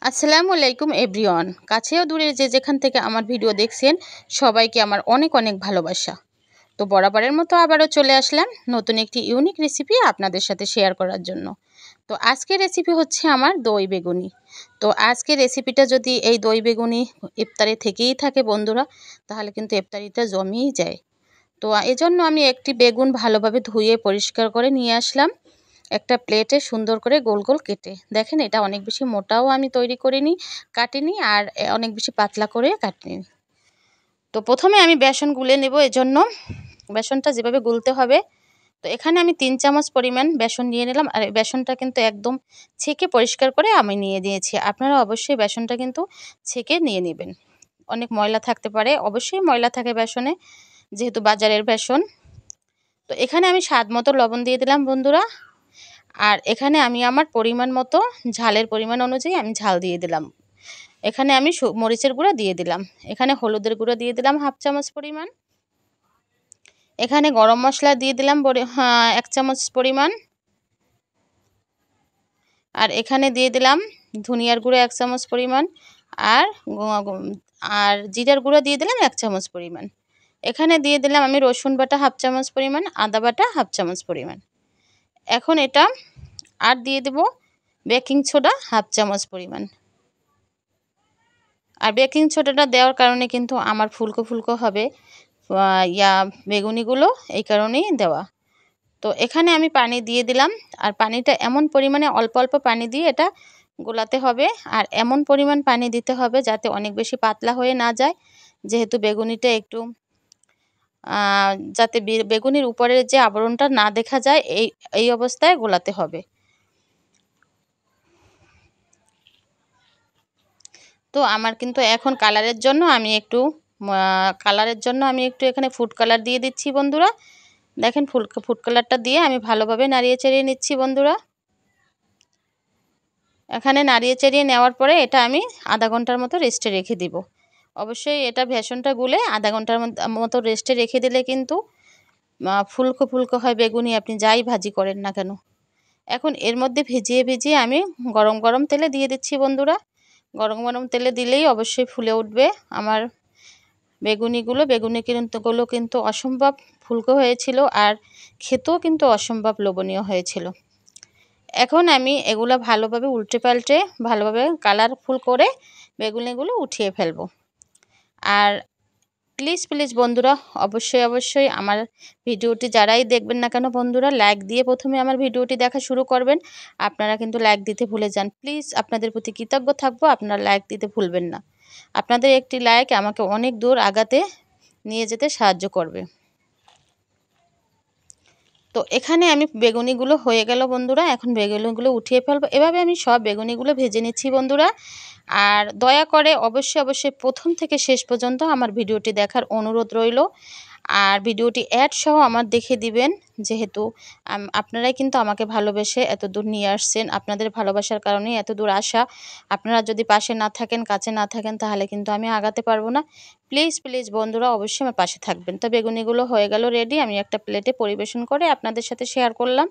আসসালামু আলাইকুম এভরিওয়ান। কাছেও দূরে যে যেখান থেকে আমার ভিডিও দেখছেন সবাইকে আমার অনেক অনেক ভালোবাসা। তো বরাবরের মতো আবারও চলে আসলাম নতুন একটি ইউনিক রেসিপি আপনাদের সাথে শেয়ার করার জন্য। তো আজকের রেসিপি হচ্ছে আমার দই বেগুনি। তো আজকের রেসিপিটা যদি এই দই বেগুনি ইফতারে থেকেই থাকে বন্ধুরা, তাহলে কিন্তু ইফতারিটা জমেই যায়। তো এজন্য আমি একটি বেগুন ভালোভাবে ধুয়ে পরিষ্কার করে নিয়ে আসলাম একটা প্লেটে সুন্দর করে গোল গোল কেটে। দেখেন এটা অনেক বেশি মোটাও আমি তৈরি করিনি, কাটিনি, আর অনেক বেশি পাতলা করে কাটিনি। তো প্রথমে আমি বেসন গুলে নেব, এজন্য বেসনটা যেভাবে গুলতে হবে। তো এখানে আমি 3 চামচ পরিমাণ বেসন নিয়ে নিলাম, আর বেসনটা কিন্তু একদম ছেঁকে পরিষ্কার করে আমি নিয়ে নিয়েছি। আপনারা অবশ্যই বেসনটা কিন্তু ছেঁকে নিয়ে নেবেন। অনেক ময়লা থাকতে পারে, অবশ্যই ময়লা থাকে বেসনে, যেহেতু বাজারের বেসন। তো এখানে আমি স্বাদ মতো লবণ দিয়ে দিলাম বন্ধুরা। আর এখানে আমি আমার পরিমাণ মতো ঝালের পরিমাণ অনুযায়ী আমি ঝাল দিয়ে দিলাম। এখানে আমি মরিচের গুঁড়া দিয়ে দিলাম। এখানে হলুদের গুঁড়ো দিয়ে দিলাম 1/2 চামচ পরিমাণ। এখানে গরম মশলা দিয়ে দিলাম 1 চামচ পরিমাণ। আর এখানে দিয়ে দিলাম ধনিয়ার গুঁড়ো 1 চামচ পরিমাণ। আর আর জিরার গুঁড়ো দিয়ে দিলাম 1 চামচ পরিমাণ। এখানে দিয়ে দিলাম আমি রসুন বাটা 1/2 চামচ পরিমাণ, আদা বাটা 1/2 চামচ পরিমাণ। এখন এটা আর দিয়ে দেব বেকিং সোডা 1/2 চামচ পরিমাণ। আর বেকিং সোডাটা দেওয়ার কারণে কিন্তু আমার ফুলকো ফুলকো হবে বেগুনিগুলো, এই কারণেই দেওয়া। তো এখানে আমি পানি দিয়ে দিলাম। আর পানিটা এমন পরিমাণে অল্প অল্প পানি দিয়ে এটা গোলাতে হবে। আর এমন পরিমাণ পানি দিতে হবে যাতে অনেক বেশি পাতলা হয়ে না যায়, যেহেতু বেগুনিটা একটু যাতে বেগুনির উপরের যে আবরণটা না দেখা যায়, এই অবস্থায় গোলাতে হবে। তো আমার কিন্তু এখন কালারের জন্য আমি একটু এখানে ফুড কালার দিয়ে দিচ্ছি বন্ধুরা। দেখেন ফুড কালারটা দিয়ে আমি ভালোভাবে নাড়িয়ে চাড়িয়ে নিচ্ছি বন্ধুরা। এখানে নাড়িয়ে চাড়িয়ে নেওয়ার পরে এটা আমি আধা ঘন্টার মতো রেস্টে রেখে দিব। অবশ্যই এটা বেসনটা গুলে আধা ঘন্টার মতো রেস্টে রেখে দিলে কিন্তু ফুলকো ফুলকো হয় বেগুনি, আপনি যাই ভাজি করেন না কেন। এখন এর মধ্যে ভিজিয়ে ভিজিয়ে আমি গরম গরম তেলে দিয়ে দিচ্ছি বন্ধুরা। গরম গরম তেলে দিলেই অবশ্যই ফুলে উঠবে আমার বেগুনিগুলো কিন্তু অসম্ভব ফুলকো হয়েছিল, আর খেতেও কিন্তু অসম্ভব লোভনীয় হয়েছিল। এখন আমি এগুলো ভালোভাবে উল্টে পাল্টে ভালোভাবে কালারফুল করে বেগুনিগুলো উঠিয়ে ফেলবো। আর প্লিজ প্লিজ বন্ধুরা, অবশ্যই অবশ্যই আমার ভিডিওটি যারাই দেখবেন না কেন বন্ধুরা, লাইক দিয়ে প্রথমে আমার ভিডিওটি দেখা শুরু করবেন। আপনারা কিন্তু লাইক দিতে ভুলে যান। প্লিজ আপনাদের প্রতি কৃতজ্ঞ থাকবো, আপনারা লাইক দিতে ভুলবেন না। আপনাদের একটি লাইক আমাকে অনেক দূর আগাতে নিয়ে যেতে সাহায্য করবে। তো এখানে আমি বেগুনিগুলো হয়ে গেল বন্ধুরা। এখন বেগুনিগুলো উঠিয়ে ফেলবো। এভাবে আমি সব বেগুনিগুলো ভেজে নিচ্ছি বন্ধুরা। আর দয়া করে অবশ্যই অবশ্যই প্রথম থেকে শেষ পর্যন্ত আমার ভিডিওটি দেখার অনুরোধ রইল। আর ভিডিওটি অ্যাড সহ আমার দেখে দিবেন, যেহেতু আপনারাই কিন্তু আমাকে ভালোবেসে এত দূর নিয়ে আসছেন। আপনাদের ভালোবাসার কারণেই এত দূর আসা। আপনারা যদি পাশে না থাকেন, কাছে না থাকেন, তাহলে কিন্তু আমি আগাতে পারবো না। প্লিজ প্লিজ বন্ধুরা, অবশ্যই আমার পাশে থাকবেন। তো বেগুনিগুলো হয়ে গেল রেডি, আমি একটা প্লেটে পরিবেশন করে আপনাদের সাথে শেয়ার করলাম।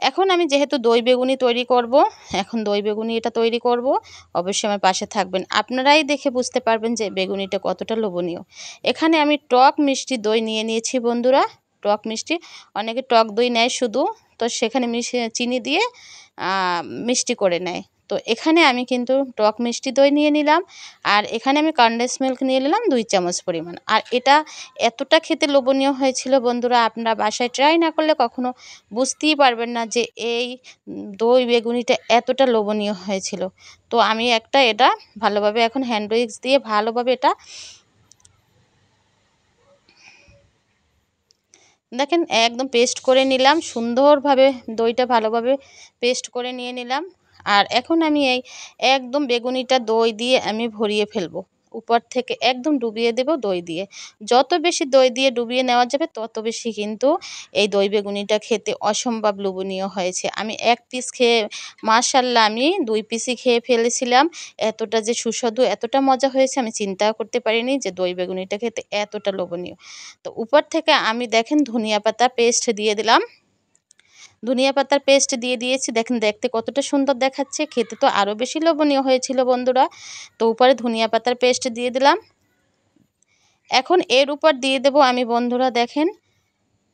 এখন আমি যেহেতু দই বেগুনি তৈরি করব, এখন দই বেগুনি এটা তৈরি করব, অবশ্যই আমার পাশে থাকবেন। আপনারাই দেখে বুঝতে পারবেন যে বেগুনিটা কতটা লোভনীয়। এখানে আমি টক মিষ্টি দই নিয়ে নিয়েছি বন্ধুরা। টক মিষ্টি, অনেকে টক দই নেয় শুধু, তো সেখানে চিনি দিয়ে মিষ্টি করে নেয়। তো এখানে আমি কিন্তু টক মিষ্টি দই নিয়ে নিলাম। আর এখানে আমি কনডেন্স মিল্ক নিয়ে নিলাম 2 চামচ পরিমাণ। আর এটা এতটা খেতে লোভনীয় হয়েছিল বন্ধুরা, আপনারা বাসায় ট্রাই না করলে কখনো বুঝতেই পারবেন না যে এই দই বেগুনিটা এতটা লোভনীয় হয়েছিল। তো আমি এটা ভালোভাবে এখন হ্যান্ড উইক্স দিয়ে ভালোভাবে এটা দেখেন একদম পেস্ট করে নিলাম সুন্দরভাবে। দইটা ভালোভাবে পেস্ট করে নিয়ে নিলাম। আর এখন আমি একদম বেগুনিটা দই দিয়ে আমি ভরিয়ে ফেলবো। উপর থেকে একদম ডুবিয়ে দেব দই দিয়ে। যত বেশি দই দিয়ে ডুবিয়ে নেওয়া যাবে তত বেশি কিন্তু এই দই বেগুনিটা খেতে অসম্ভব লোভনীয় হয়েছে। আমি 1 পিস খেয়ে মাশাআল্লাহ আমি 2 পিসই খেয়ে ফেলেছিলাম। এতটা যে সুস্বাদু, এতটা মজা হয়েছে আমি চিন্তাও করতে পারিনি যে দই বেগুনিটা খেতে এতটা লোভনীয়। তো উপর থেকে আমি দেখেন ধনিয়া পাতা পেস্ট দিয়ে দিলাম। ধনিয়া পাতার পেস্ট দিয়ে দিয়েছি। দেখেন দেখতে কতটা সুন্দর দেখাচ্ছে, খেতে তো আরও বেশি লোভনীয় হয়েছিল বন্ধুরা। তো উপরে ধনিয়া পাতার পেস্ট দিয়ে দিলাম। এখন এর উপর দিয়ে দেব আমি বন্ধুরা দেখেন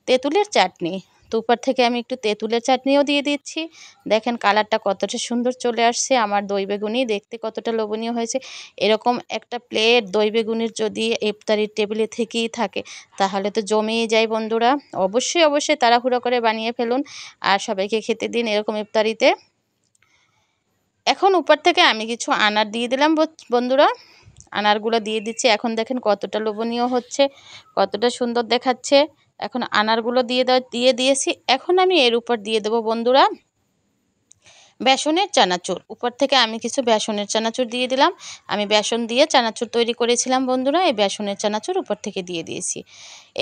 তেঁতুলের চাটনি। তো উপর থেকে আমি একটু তেঁতুলের চাটনিও দিয়ে দিচ্ছি। দেখেন কালারটা কতটা সুন্দর চলে আসছে, আমার দই বেগুনি দেখতে কতটা লোভনীয় হয়েছে। এরকম একটা প্লেট দই বেগুনির যদি ইফতারির টেবিলে থেকেই থাকে তাহলে তো জমেই যায় বন্ধুরা। অবশ্যই অবশ্যই তাড়াহুড়ো করে বানিয়ে ফেলুন আর সবাইকে খেতে দিন এরকম ইফতারিতে। এখন উপর থেকে আমি কিছু আনার দিয়ে দিলাম বন্ধুরা, আনারগুলো দিয়ে দিচ্ছি। এখন দেখেন কতটা লোভনীয় হচ্ছে, কতটা সুন্দর দেখাচ্ছে। এখন আনারগুলো দিয়ে দিয়েছি। এখন আমি এর উপর দিয়ে দেবো বন্ধুরা বেসনের চানাচুর। উপর থেকে আমি কিছু বেসনের চানাচুর দিয়ে দিলাম। আমি বেসন দিয়ে চানাচুর তৈরি করেছিলাম বন্ধুরা, এই বেসনের চানাচুর উপর থেকে দিয়ে দিয়েছি।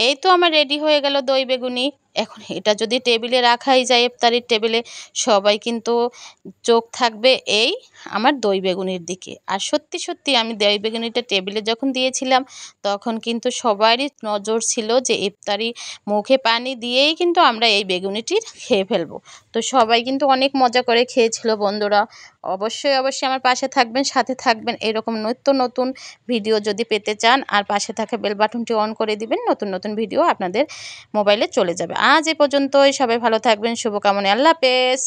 এই তো আমার রেডি হয়ে গেল দই বেগুনি। এখন এটা যদি টেবিলে রাখাই যায় ইফতারির টেবিলে, সবাই কিন্তু চোখ থাকবে এই আমার দই বেগুনির দিকে। আর সত্যি সত্যি আমি দই বেগুনিটা টেবিলে যখন দিয়েছিলাম তখন কিন্তু সবারই নজর ছিল যে ইফতারি মুখে পানি দিয়েই কিন্তু আমরা এই বেগুনিটি খেয়ে ফেলবো। তো সবাই কিন্তু অনেক মজা করে খেয়েছিল বন্ধুরা। অবশ্যই অবশ্যই আমার পাশে থাকবেন, সাথে থাকবেন। এরকম নিত্য নতুন ভিডিও যদি পেতে চান আর পাশে থাকা বেল বাটনটি অন করে দিবেন, নতুন নতুন ভিডিও আপনাদের মোবাইলে চলে যাবে। আজ এ পর্যন্তই, সবাই ভালো থাকবেন, শুভকামনা, আল্লাহ হাফেজ।